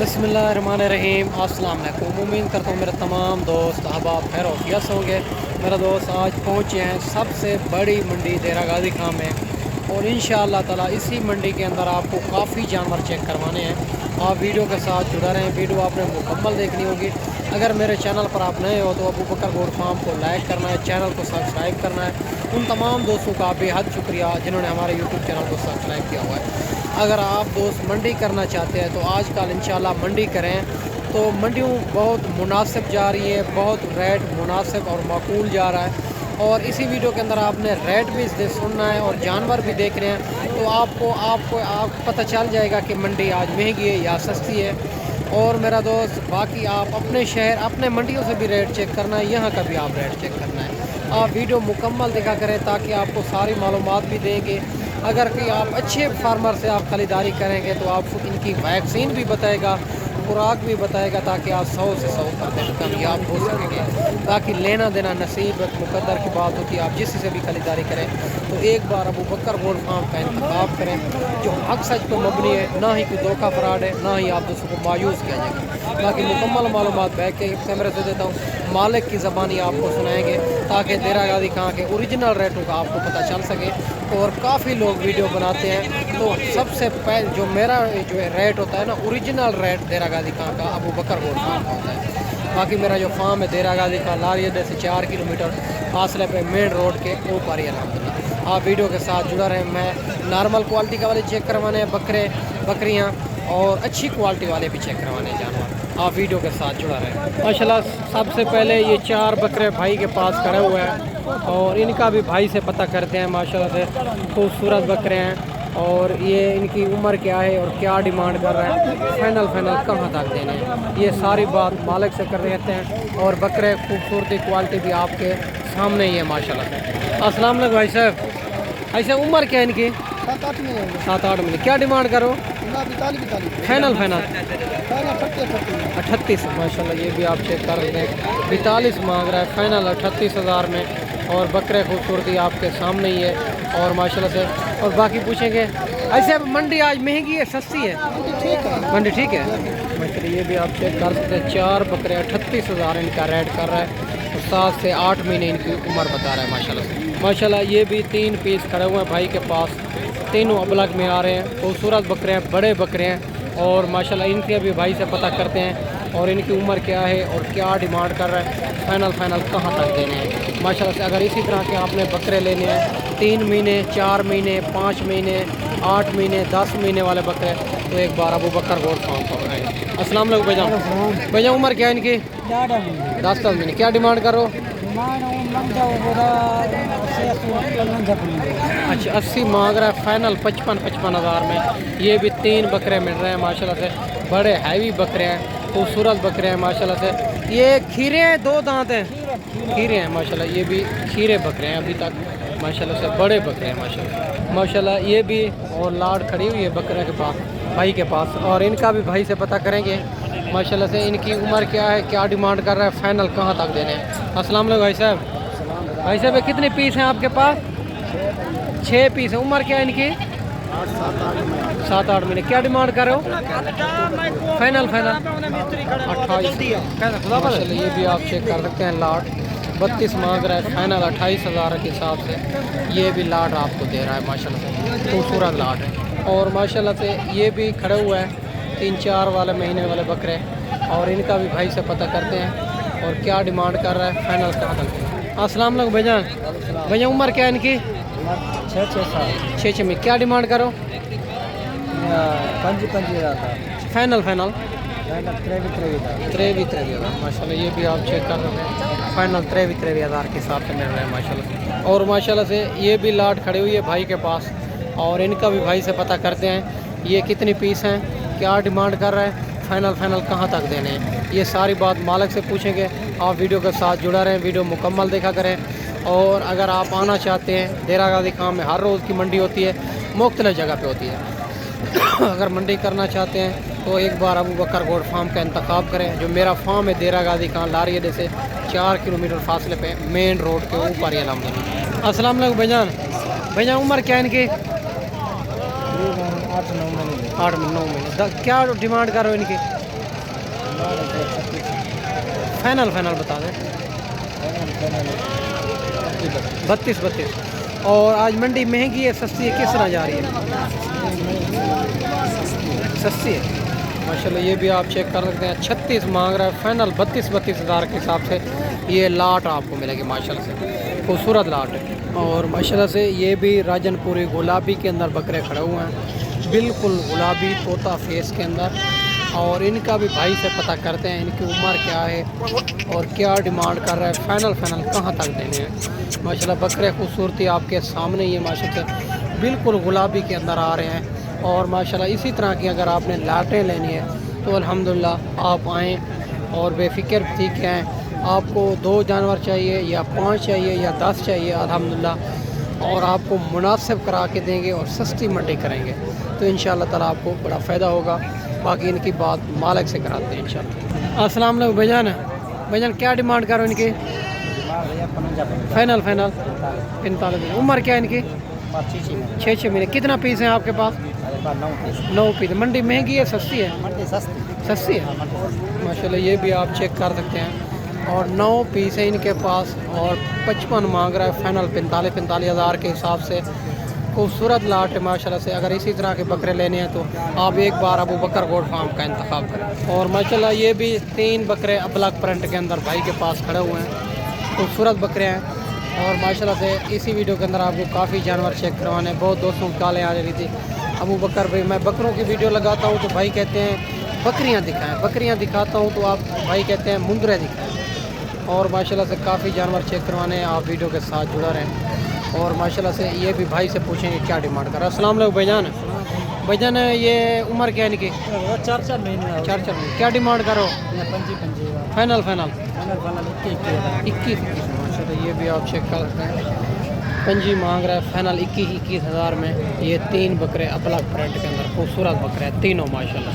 बिस्मिल्लाहिर्रहमानिर्रहीम। अस्सलाम वालेकुम। उम्मीद करता हूँ मेरे तमाम दोस्त अहबाब खैर औफियत होंगे। मेरा दोस्त आज पहुँचे हैं सबसे बड़ी मंडी देरा गाजी खां में और इंशाअल्लाह ताला इसी मंडी के अंदर आपको काफ़ी जानवर चेक करवाने हैं। आप वीडियो के साथ जुड़ा रहें, वीडियो आपने मुकम्मल देखनी होगी। अगर मेरे चैनल पर आप नए हो तो अबू बकर गोट फार्म को लाइक करना है, चैनल को सब्सक्राइब करना है। उन तमाम दोस्तों का बेहद शुक्रिया जिन्होंने हमारे यूट्यूब चैनल को सब्सक्राइब किया हुआ है। अगर आप दोस्त मंडी करना चाहते हैं तो आजकल इंशाल्लाह मंडी करें तो मंडियों बहुत मुनासिब जा रही है, बहुत रेट मुनासिब और माकूल जा रहा है। और इसी वीडियो के अंदर आपने रेट भी सुनना है और जानवर भी देख रहे हैं तो आपको पता चल जाएगा कि मंडी आज महंगी है या सस्ती है। और मेरा दोस्त बाकी आप अपने शहर अपने मंडियों से भी रेट चेक करना है, यहाँ का भी आप रेट चेक करना है। आप वीडियो मुकम्मल देखा करें ताकि आपको सारी मालूमात भी देंगे। अगर कि आप अच्छे फार्मर से आप ख़रीदारी करेंगे तो आपको इनकी वैक्सीन भी बताएगा, खुराक भी बताएगा ताकि आप 100 से 100% कामयाब हो सकेंगे। बाकी लेना देना नसीब मुकद्दर की बात होती है। आप जिस से भी खरीदारी करें तो एक बार अबू बकर गोट फार्म का इंतखाब करें जो हक सच पर मबनी है, ना ही कोई धोखा फराड है, ना ही आप दूसरों को मायूस किया जाएगा। बाकी मुकम्मल मालूमात बैठ के कैमरे से देता हूँ, मालिक की ज़बानी आपको सुनाएंगे ताकि देरा गाजी खां के ओरिजिनल रेटों का आपको पता चल सके। और काफ़ी लोग वीडियो बनाते हैं तो सबसे पहले जो मेरा जो रेट होता है ना, ओरिजिनल रेट देरा गाजी खां का अबू बकर गोट फार्म का होता है। बाकी मेरा जो फार्म है देरा गाजी खां लारियडे से 4 किलोमीटर फासले पे मेन रोड के ऊपर ही अल्हम्दुलिल्लाह। आप वीडियो के साथ जुड़ा रहे। मैं नॉर्मल क्वालिटी का वाले चेक करवाने हैं बकरे बकरियाँ और अच्छी क्वालिटी वाले भी चेक करवाने हैं जानवर। आप वीडियो के साथ जुड़ा रहे। माशाल्लाह सबसे पहले ये 4 बकरे भाई के पास खड़े हुए हैं और इनका भी भाई से पता करते हैं। माशाल्लाह से खूबसूरत बकरे हैं और ये इनकी उम्र क्या है और क्या डिमांड कर रहे हैं, फाइनल कहाँ तक देने हैं, ये सारी बात मालिक से कर रहते हैं। और बकरे खूबसूरती क्वालिटी भी आपके सामने ही है माशाल्लाह से। अस्सलाम वालेकुम भाई साहब। ऐसे उम्र क्या है इनकी? 7-8 महीने। क्या डिमांड करो? फाइनल 38। माशाल्लाह ये भी आप चेक कर रहे हैं, 42 मांग रहा है, फाइनल 38,000 में। और बकरे खूबसूरती आपके सामने ही है और माशाल्लाह से। और बाकी पूछेंगे ऐसे मंडी आज महंगी है सस्ती है? मंडी ठीक है माशाल्लाह। ये भी आप चेक कर सकते हैं, 4 बकरे 38,000 इनका रेट कर रहा है और 7 से 8 महीने इनकी उम्र बता रहा है माशाल्लाह से। माशाल्लाह ये भी 3 पीस खड़े हुए हैं भाई के पास, तीनों अबलग में आ रहे हैं। खूबसूरत बकरे हैं, बड़े बकरे हैं और माशाल्लाह इनके भी भाई से पता करते हैं और इनकी उम्र क्या है और क्या डिमांड कर रहा है, फाइनल कहाँ तक देने हैं माशाल्लाह से। अगर इसी तरह के आपने बकरे लेने हैं 3 महीने 4 महीने 5 महीने 8 महीने 10 महीने वाले बकरे तो एक बार अबू बकर गोट फार्म पर आए। अस्सलाम वालेकुम भाईजान। भाईजान उम्र क्या है इनकी? 10 महीने। क्या डिमांड करो? अच्छा 80 मांग रहा है, फाइनल 55 हज़ार में। ये भी 3 बकरे मिल रहे हैं माशाल्लाह से, बड़े हैवी बकरे हैं, खूबसूरत बकरे हैं माशाल्लाह से। ये खीरे हैं, 2 दांत हैं, खीरे हैं माशाल्लाह। ये भी खीरे बकरे हैं अभी तक माशाल्लाह से, बड़े बकरे हैं माशाल्लाह। ये भी और लाड़ खड़ी हुई है बकरे के पास भाई के पास और इनका भी भाई से पता करेंगे माशाल्लाह से। इनकी उम्र क्या है, क्या डिमांड कर रहा है, फाइनल कहाँ तक देने हैं। अस्सलाम वालेकुम भाई साहब। भाई साहब कितने पीस हैं आपके पास? 6 पीस है। उम्र क्या है इनकी? 7-8 महीने। क्या डिमांड कर रहे हो? फाइनल 28। ये भी आप चेक कर सकते हैं, लाट 32 मांग रहा है, फाइनल 28,000 के हिसाब से ये भी लाट आपको दे रहा है माशाल्लाह से, खूबसूरत लाट है। और माशाल्लाह से ये भी खड़े हुए हैं 3-4 वाले महीने वाले बकरे और इनका भी भाई से पता करते हैं और क्या डिमांड कर रहा है, फाइनल कहाँ तक। अस्सलाम वालेकुम भाईजान। भैया उम्र क्या है इनकी? 6 साल। 6 में। क्या डिमांड करो? 5 फाइनल 23 माशाल्लाह। ये भी आप चेक कर रहे हैं, फाइनल 23 हज़ार के हिसाब से मिल रहे हैं माशाल्लाह। और माशाल्लाह से ये भी लाट खड़ी हुई है भाई के पास और इनका भी भाई से पता करते हैं ये कितनी पीस हैं, क्या डिमांड कर रहा है, फाइनल कहाँ तक देने हैं। ये सारी बात मालिक से पूछेंगे। आप वीडियो के साथ जुड़ा रहें, वीडियो मुकम्मल देखा करें। और अगर आप आना चाहते हैं देरा गाजी खां में हर रोज़ की मंडी होती है, मुख्तलिफ जगह पे होती है। अगर मंडी करना चाहते हैं तो एक बार अबू बकर गोट फार्म का इंतखाब करें। जो मेरा फार्म है देरा गाजी खां लारियडे से 4 किलोमीटर फासले पे मेन रोड के ऊपर ही अल्हम्दुलिल्लाह। अस्सलाम वालेकुम भाईजान। उम्र क्या है इनकी? 8-9 महीने। 8-9 महीने। क्या डिमांड कर रहे हो इनकी? फाइनल फाइनल बता दें। 32। और आज मंडी महंगी है सस्ती है, किस तरह जा रही है? सस्ती है माशाल्लाह। ये भी आप चेक कर सकते हैं, 36 मांग रहा है, फाइनल 32 हज़ार के हिसाब से ये लाट आपको मिलेगी माशाल्लाह से, खूबसूरत लाट है। और माशाल्लाह से ये भी राजनपुरी गुलाबी के अंदर बकरे खड़े हुए हैं, बिल्कुल गुलाबी तोता फेस के अंदर। और इनका भी भाई से पता करते हैं इनकी उम्र क्या है और क्या डिमांड कर रहा है, फाइनल कहाँ तक देने हैं। माशाल्लाह बकरे खूबसूरती आपके सामने ही है माशाल्लाह, बिल्कुल गुलाबी के अंदर आ रहे हैं। और माशाल्लाह इसी तरह की अगर आपने लाटें लेनी है तो अल्हम्दुलिल्लाह आप आएँ और बेफिक्र ठीक है। आपको 2 जानवर चाहिए या 5 चाहिए या 10 चाहिए अल्हम्दुलिल्लाह, और आपको मुनासिब करा के देंगे और सस्ती मंडी करेंगे, तो इंशाअल्लाह ताला आपको बड़ा फ़ायदा होगा। बाकी इनकी बात मालिक से कराते हैं इंशाअल्लाह। अस्सलाम वालेकुम भाईजान क्या डिमांड करो इनकी? फाइनल 45। उम्र क्या है इनकी? 6 महीने। कितना पीस है आपके पास? 9 पीस। मंडी महंगी है सस्ती है? सस्ती है माशाल्लाह। ये भी आप चेक कर सकते हैं। और 9 पीस है इनके पास और 55 मांग रहा है, फाइनल 45 हज़ार के हिसाब से। खूबसूरत लाट है माशाल्लाह से। अगर इसी तरह के बकरे लेने हैं तो आप एक बार अबू बकर गोट फार्म का इंतखाब करें। और माशाल्लाह ये भी 3 बकरे अबलग प्रिंट के अंदर भाई के पास खड़े हुए हैं, खूबसूरत बकरे हैं। और माशाल्लाह से इसी वीडियो के अंदर आपको काफ़ी जानवर चेक करवाने, बहुत दोस्तों की कॉलें आ रही थी, अबू बकर भाई मैं बकरों की वीडियो लगाता हूँ तो भाई कहते हैं बकरियाँ दिखाएँ, बकरियाँ दिखाता हूँ तो आप भाई कहते हैं मुंदरे दिखाएँ। और माशाल्लाह से काफ़ी जानवर चेक करवाने हैं, आप वीडियो के साथ जुड़ा रहें। और माशाल्लाह से ये भी भाई से पूछेंगे क्या डिमांड कर रहा है। अस्सलाम वालेकुम भाईजान ये उम्र क्या है इनकी? 4 महीने। 4 महीने। क्या डिमांड करो? फाइनल 21। माशाल्लाह ये भी आप चेक कर सकते हैं, पंजी मांग रहा है, फाइनल 21 हज़ार में। ये 3 बकरे अपलग प्रिंट के अंदर खूबसूरत बकरे हैं तीनों माशाल्लाह।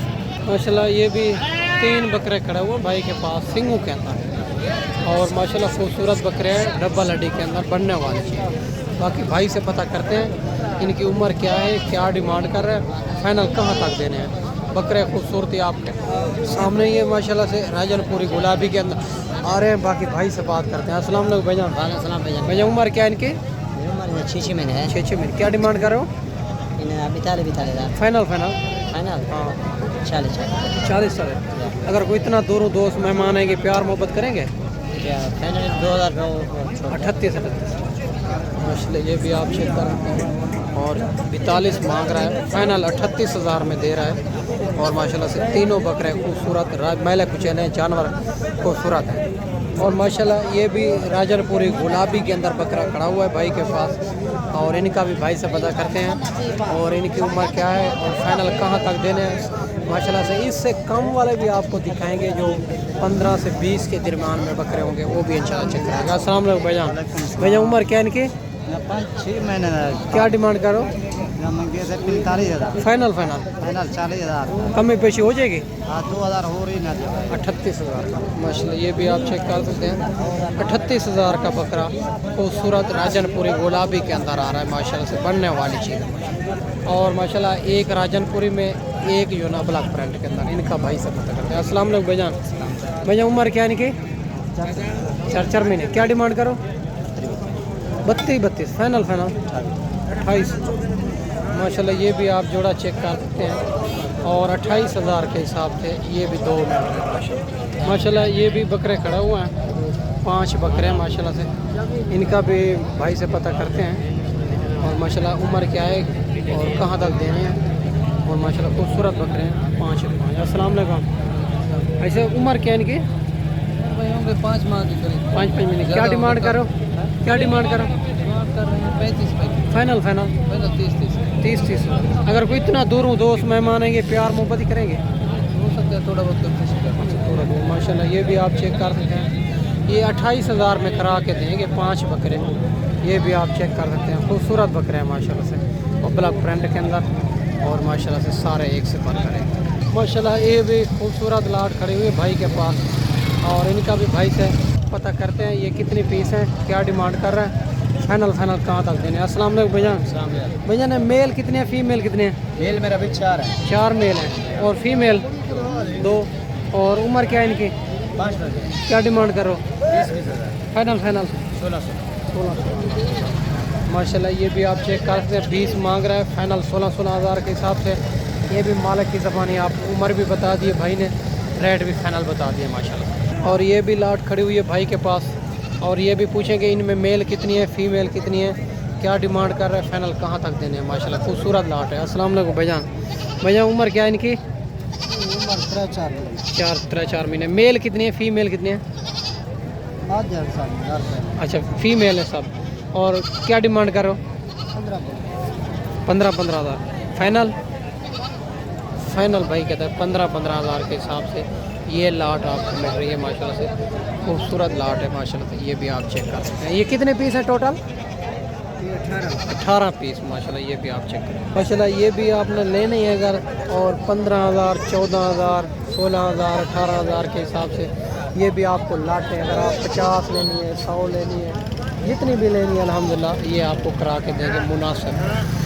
ये भी 3 बकरे खड़े हुए भाई के पास सिंगों के अंदर। और माशाल्लाह खूबसूरत बकरे हैं, डबल हड्डी के अंदर बनने वाले चीज़। बाकी भाई से पता करते हैं इनकी उम्र क्या है, क्या डिमांड कर रहे हैं, फाइनल कहाँ तक देने हैं। बकरे खूबसूरती आपके सामने ही है माशाल्लाह से, राजनपुरी गुलाबी के अंदर आ रहे हैं। बाकी भाई से बात करते हैं। अस्सलाम वालेकुम भाईजान। भैया उम्र क्या है इनकी? 6 महीने है। 6 महीने। क्या डिमांड कर रहे हो? फाइनल हाँ 40 साल। अगर कोई इतना दूरों दोस्त मेहमान आएंगे प्यार मोहब्बत करेंगे? 38 माशाल्लाह। ये भी आप चेक कर सकते हैं। और 42 मांग रहा है, फाइनल 38 हज़ार में दे रहा है। और माशाल्लाह से तीनों बकरे खूबसूरत मैले कुचैले जानवर खूबसूरत हैं। और माशाल्लाह ये भी राजनपुरी गुलाबी के अंदर बकरा खड़ा हुआ है भाई के पास। और इनका भी भाई से पता करते हैं और इनकी उम्र क्या है और फाइनल कहाँ तक देने हैं माशाल्लाह से। इससे कम वाले भी आपको दिखाएंगे जो 15 से 20 के दरमियान में बकरे होंगे, वो भी इंशाल्लाह चेक करेंगे। अस्सलाम वालेकुम भैया उम्र क्या है इनकी? 5-6 महीने। क्या डिमांड करो? 45,000। फाइनल 40,000। कमी पेशी हो जाएगी? 2,000 हो रही ना। 38,000 का माशाल्लाह। ये भी आप चेक कर सकते हैं, 38,000 का बकरा खूबसूरत राजनपुरी गुलाबी के अंदर आ रहा है माशाल्लाह से, बनने वाली चीज़ है। और माशाल्लाह एक राजनपुरी में एक जो ना ब्लैक प्रिंट के अंदर, इनका भाई से पता करते हैं। अस्सलाम वालेकुम भैया उम्र क्या है इनकी? 4 महीने। क्या डिमांड करो? 32 फाइनल 28 माशाल्लाह। ये भी आप जोड़ा चेक कर सकते हैं। और 28,000 के हिसाब से ये भी 2 माशाल्लाह। ये भी बकरे खड़े हुए हैं, 5 बकरे हैं माशाल्लाह से। इनका भी भाई से पता करते हैं। और माशाल्लाह उम्र क्या है और कहाँ तक देने हैं। और माशाल्लाह खूबसूरत बकरे हैं 5। अस्सलाम वालेकुम। ऐसे उम्र क्या है इनकी? 5 माह की करीब। 5 महीने। क्या डिमांड करो? 35 फाइनल 30। अगर कोई इतना दूरों दोस्त मेहमान आएंगे प्यार मोहब्बत ही करेंगे? हो सकता है थोड़ा बहुत थोड़ा बहुत माशाल्लाह। ये भी आप चेक कर सकते हैं। ये 28,000 में करा के देंगे 5 बकरे। ये भी आप चेक कर सकते हैं, खूबसूरत बकरे हैं माशाल्लाह से, और ब्लैक प्रिंट के अंदर। और माशाल्लाह से सारे एक से बढ़ करें माशाल्लाह। ये भी खूबसूरत लाट खड़ी हुई है भाई के पास। और इनका भी भाई से पता करते हैं ये कितनी पीस हैं, क्या डिमांड कर रहा है, फाइनल कहाँ तक देने। अस्सलाम वालेकुम भैया ने मेल कितने हैं, फीमेल कितने हैं? मेल मेरा भी 4 है। 4 मेल हैं और फीमेल 2। और उम्र क्या है इनकी? 5 बजे क्या डिमांड करो? 20,000 फाइनल फाइनल 1600 माशाल्लाह। ये भी आप चेक कर सकते हैं, 20 मांग रहा है, फाइनल 16 हज़ार के हिसाब से। ये भी मालिक की ज़बानी, आप उम्र भी बता दिए भाई ने, रेट भी फाइनल बता दिए माशाल्लाह। और ये भी लाट खड़ी हुई है भाई के पास, और ये भी पूछेंगे इनमें मेल कितनी है, फीमेल कितनी है, क्या डिमांड कर रहा है, फाइनल कहाँ तक देने हैं माशाल्लाह। खूबसूरत लाट है। अस्सलाम वालेकुम भाईजान। भाईजान उम्र क्या है इनकी? उम्र 4 महीने। मेल कितनी है, फीमेल कितनी है? 5,000 साल अच्छा फीमेल है सब। और क्या डिमांड करो? 15 हज़ार फाइनल। फाइनल भाई कहता है 15 हज़ार के हिसाब से ये लाट आपको मिल रही है माशाल्लाह से। खूबसूरत लाट है माशाल्लाह से। ये भी आप चेक कर सकते हैं। ये कितने पीस है टोटल? 18 पीस माशाल्लाह। ये भी आप चेक करें माशाल्लाह। ये भी आपने लेने हैं अगर, और 15 हज़ार, 14 हज़ार, 16 हज़ार, 18 हज़ार के हिसाब से ये भी आपको लाटें, अगर आप 50 लेनी है, 100 लेनी है, जितनी भी लेनी है अल्हम्दुलिल्लाह ये आपको करा के देंगे मुनासिब।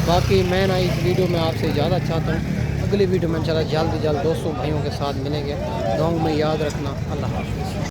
बाकी मैं ना इस वीडियो में आपसे इजाज़त चाहता हूँ, अगली वीडियो में इंशाल्लाह जल्द दोस्तों भाइयों के साथ मिलेंगे। दुआओं में याद रखना। अल्लाह हाफ़िज़।